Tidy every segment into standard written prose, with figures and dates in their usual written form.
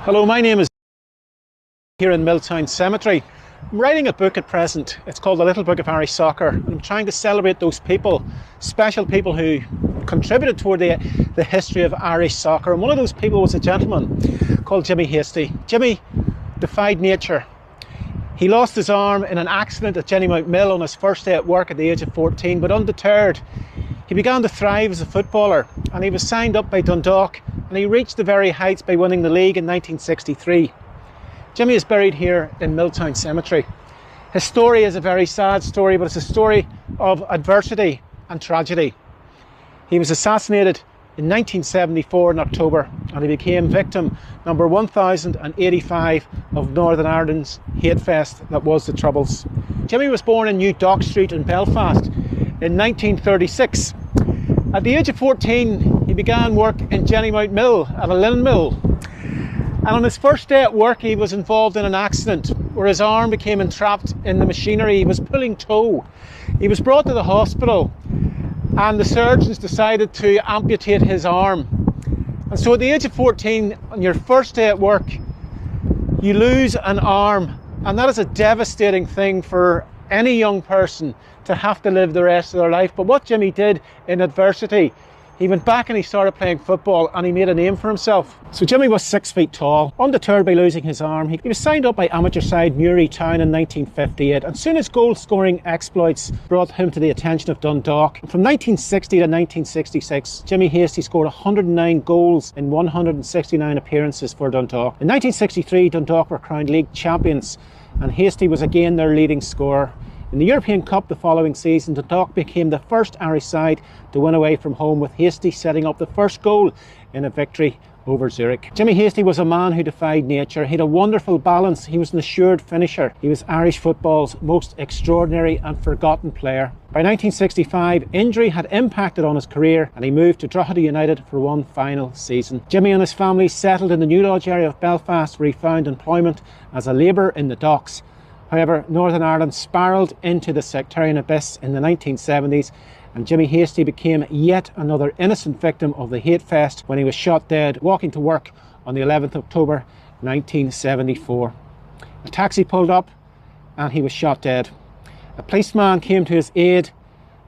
Hello, my name is here in Milltown Cemetery. I'm writing a book at present. It's called The Little Book of Irish Soccer. I'm trying to celebrate those people, special people who contributed toward the history of Irish soccer. And one of those people was a gentleman called Jimmy Hasty. Jimmy defied nature. He lost his arm in an accident at Jennymount Mill on his first day at work at the age of 14, but undeterred, he began to thrive as a footballer, and he was signed up by Dundalk, and he reached the very heights by winning the league in 1963. Jimmy is buried here in Milltown Cemetery. His story is a very sad story, but it's a story of adversity and tragedy. He was assassinated in 1974 in October, and he became victim number 1085 of Northern Ireland's hate fest that was the Troubles. Jimmy was born in New Dock Street in Belfast in 1936. At the age of 14, he began work in Jennymount Mill at a linen mill. And on his first day at work, he was involved in an accident where his arm became entrapped in the machinery. He was pulling tow. He was brought to the hospital, and the surgeons decided to amputate his arm. And so at the age of 14, on your first day at work, you lose an arm. And that is a devastating thing for any young person to have to live the rest of their life. But what Jimmy did in adversity, he went back and he started playing football, and he made a name for himself. So Jimmy was 6 feet tall. Undeterred by losing his arm, he was signed up by amateur side Newry Town in 1958, and soon his goal scoring exploits brought him to the attention of Dundalk. From 1960 to 1966, Jimmy Hasty scored 109 goals in 169 appearances for Dundalk. In 1963, Dundalk were crowned league champions, and Hasty was again their leading scorer. In the European Cup the following season, Dundalk became the first Irish side to win away from home, with Hasty setting up the first goal in a victory over Zurich. Jimmy Hasty was a man who defied nature. He had a wonderful balance. He was an assured finisher. He was Irish football's most extraordinary and forgotten player. By 1965, injury had impacted on his career, and he moved to Drogheda United for one final season. Jimmy and his family settled in the New Lodge area of Belfast, where he found employment as a labourer in the docks. However, Northern Ireland spiralled into the sectarian abyss in the 1970s, and Jimmy Hasty became yet another innocent victim of the hate fest when he was shot dead walking to work on the 11th of October 1974. A taxi pulled up and he was shot dead. A policeman came to his aid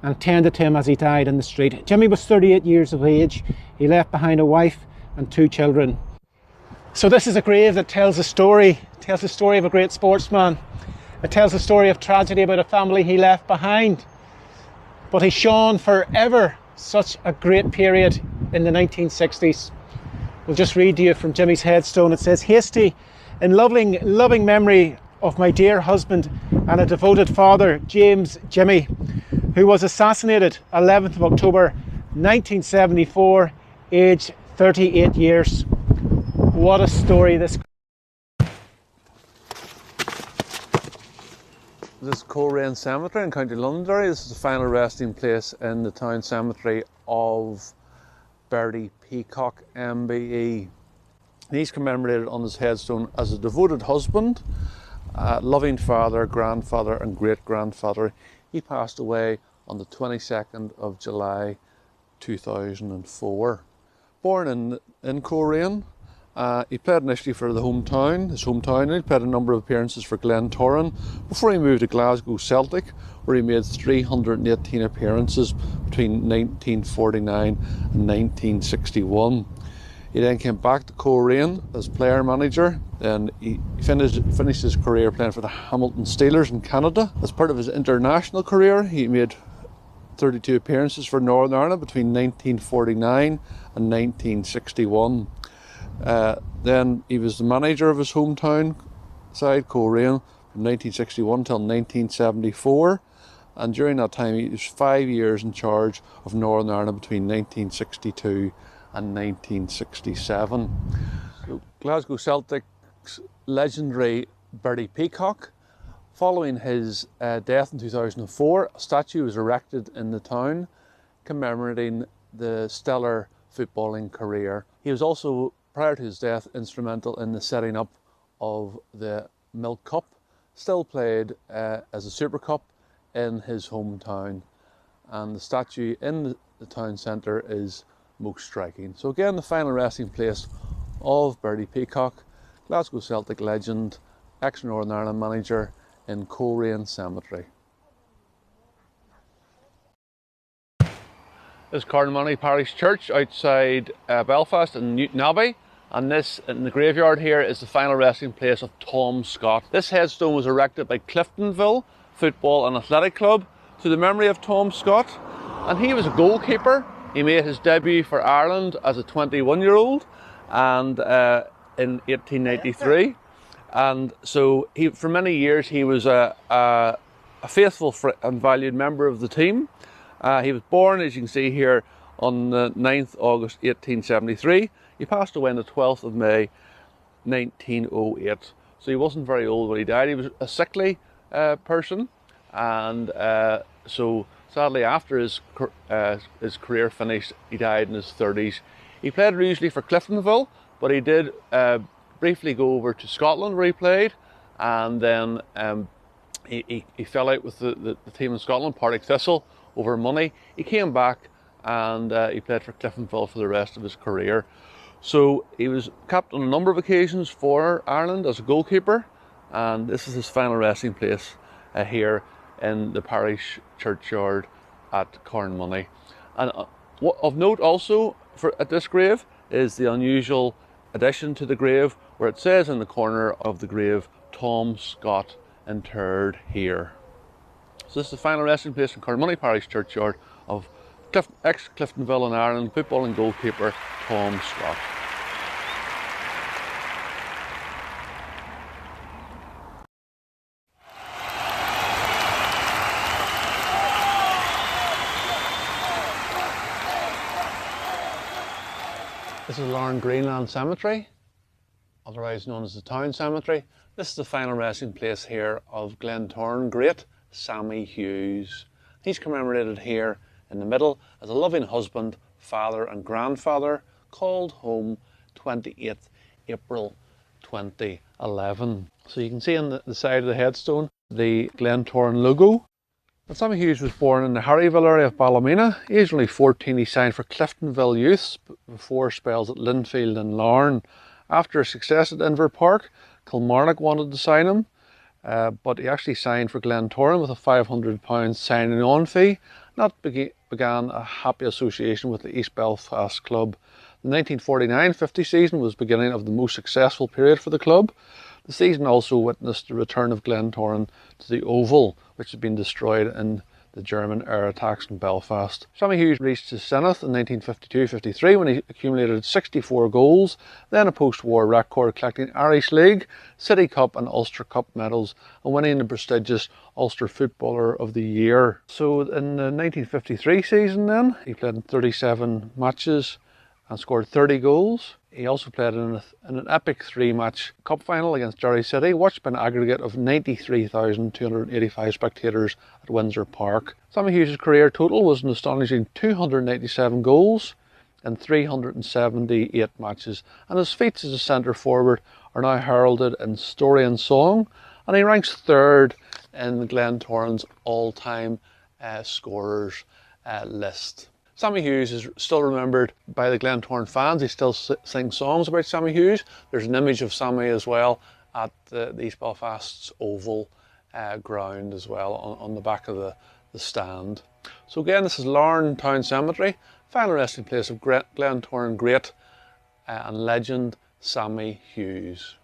and tended to him as he died in the street. Jimmy was 38 years of age. He left behind a wife and 2 children. So this is a grave that tells the story of a great sportsman. It tells the story of tragedy about a family he left behind. But he shone forever such a great period in the 1960s. We'll just read to you from Jimmy's headstone. It says, "Hasty, in loving memory of my dear husband and a devoted father, James Jimmy, who was assassinated 11th of October 1974, aged 38 years. What a story this. This is Coleraine Cemetery in County Londonderry. This is the final resting place in the town cemetery of Bertie Peacock MBE. He's commemorated on his headstone as a devoted husband, loving father, grandfather and great-grandfather. He passed away on the 22nd of July 2004. Born in Coleraine, he played initially for his hometown, and he played a number of appearances for Glentoran before he moved to Glasgow Celtic, where he made 318 appearances between 1949 and 1961. He then came back to Coleraine as player manager. Then he finished his career playing for the Hamilton Steelers in Canada. As part of his international career, he made 32 appearances for Northern Ireland between 1949 and 1961. Then he was the manager of his hometown side, Coleraine, from 1961 till 1974, and during that time he was 5 years in charge of Northern Ireland between 1962 and 1967. So, Glasgow Celtic's legendary Bertie Peacock. Following his death in 2004, a statue was erected in the town commemorating the stellar footballing career. He was also, prior to his death, instrumental in the setting up of the Milk Cup, still played as a Super Cup in his hometown, and the statue in the town centre is most striking. So again, the final resting place of Bertie Peacock, Glasgow Celtic legend, ex-Northern Ireland manager in Coleraine Cemetery. This is Carnmoney Parish Church outside Belfast in Newtonabbey, and this in the graveyard here is the final resting place of Tom Scott. This headstone was erected by Cliftonville Football and Athletic Club to the memory of Tom Scott, and he was a goalkeeper. He made his debut for Ireland as a 21-year-old and in 1893, and so for many years he was a faithful and valued member of the team. He was born, as you can see here, on the 9th August 1873. He passed away on the 12th of May 1908. So he wasn't very old when he died. He was a sickly person, and so sadly after his career finished, he died in his 30s. He played usually for Cliftonville, but he did briefly go over to Scotland where he played, and then he fell out with the team in Scotland, Partick Thistle, over money. He came back and he played for Cliftonville for the rest of his career. So he was capped on a number of occasions for Ireland as a goalkeeper, and this is his final resting place here in the parish churchyard at Carnmoney. And of note also at this grave is the unusual addition to the grave where it says in the corner of the grave, Tom Scott interred here. So this is the final resting place in Carnmoney Parish Churchyard of ex-Cliftonville in Ireland football and goalkeeper Tom Scott. This is Larne Greenland Cemetery, otherwise known as the Town Cemetery. This is the final resting place here of Glentoran great Sammy Hughes. He's commemorated here in the middle as a loving husband, father and grandfather, called home 28th April 2011. So you can see on the side of the headstone the Glentoran logo. And Sammy Hughes was born in the Harryville area of Ballymena. Aged only 14, he signed for Cliftonville Youths before spells at Linfield and Larne. After a success at Inver Park, Kilmarnock wanted to sign him, but he actually signed for Glentoran with a £500 signing on fee. That began a happy association with the East Belfast club. The 1949-50 season was the beginning of the most successful period for the club. The season also witnessed the return of Glentoran to the Oval, which had been destroyed in the German air attacks in Belfast. Sammy Hughes reached his zenith in 1952-53 when he accumulated 64 goals, then a post-war record collecting Irish League, City Cup and Ulster Cup medals, and winning the prestigious Ulster Footballer of the Year. So in the 1953 season then, he played in 37 matches and scored 30 goals. He also played in an epic 3-match cup final against Derry City, watched by an aggregate of 93,285 spectators at Windsor Park. Sammy Hughes' career total was an astonishing 287 goals in 378 matches, and his feats as a centre forward are now heralded in story and song, and he ranks third in Glentoran's all-time scorers list. Sammy Hughes is still remembered by the Glentoran fans. He still sings songs about Sammy Hughes. There's an image of Sammy as well at the East Belfast's Oval ground as well on the back of the stand. So again, this is Larne Town Cemetery, final resting place of Glentoran great and legend Sammy Hughes.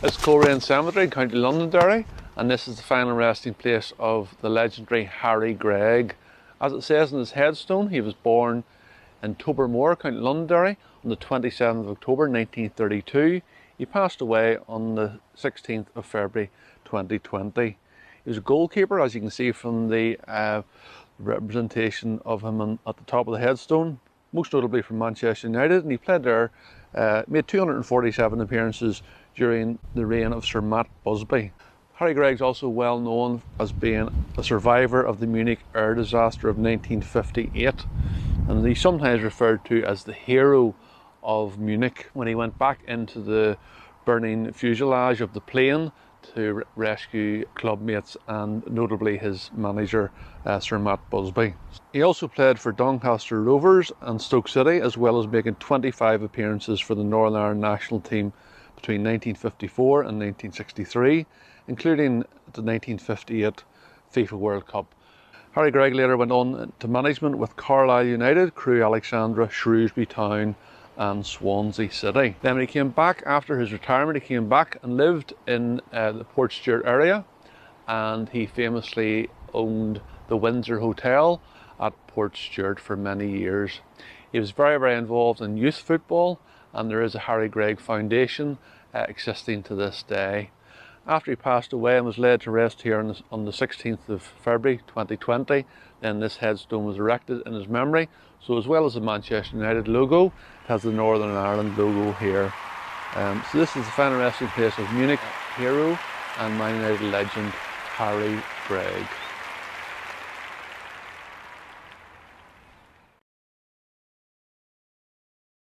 It's Coleraine Cemetery, County Londonderry, and this is the final resting place of the legendary Harry Gregg. As it says in his headstone, he was born in Tobermore, County Londonderry, on the 27th of October 1932. He passed away on the 16th of February 2020. He was a goalkeeper, as you can see from the representation of him at the top of the headstone, most notably from Manchester United, and he played there, made 247 appearances during the reign of Sir Matt Busby. Harry Gregg is also well known as being a survivor of the Munich air disaster of 1958, and he's sometimes referred to as the hero of Munich when he went back into the burning fuselage of the plane to rescue clubmates and notably his manager, Sir Matt Busby. He also played for Doncaster Rovers and Stoke City, as well as making 25 appearances for the Northern Ireland national team between 1954 and 1963, including the 1958 FIFA World Cup. Harry Gregg later went on to management with Carlisle United, Crewe Alexandra, Shrewsbury Town and Swansea City. Then when he came back after his retirement, he came back and lived in the Portstewart area, and he famously owned the Windsor Hotel at Portstewart for many years. He was very involved in youth football, and there is a Harry Gregg Foundation existing to this day. After he passed away and was laid to rest here on the 16th of February 2020, then this headstone was erected in his memory. So as well as the Manchester United logo, it has the Northern Ireland logo here. So this is the final resting place of Munich hero and Man United legend Harry Gregg.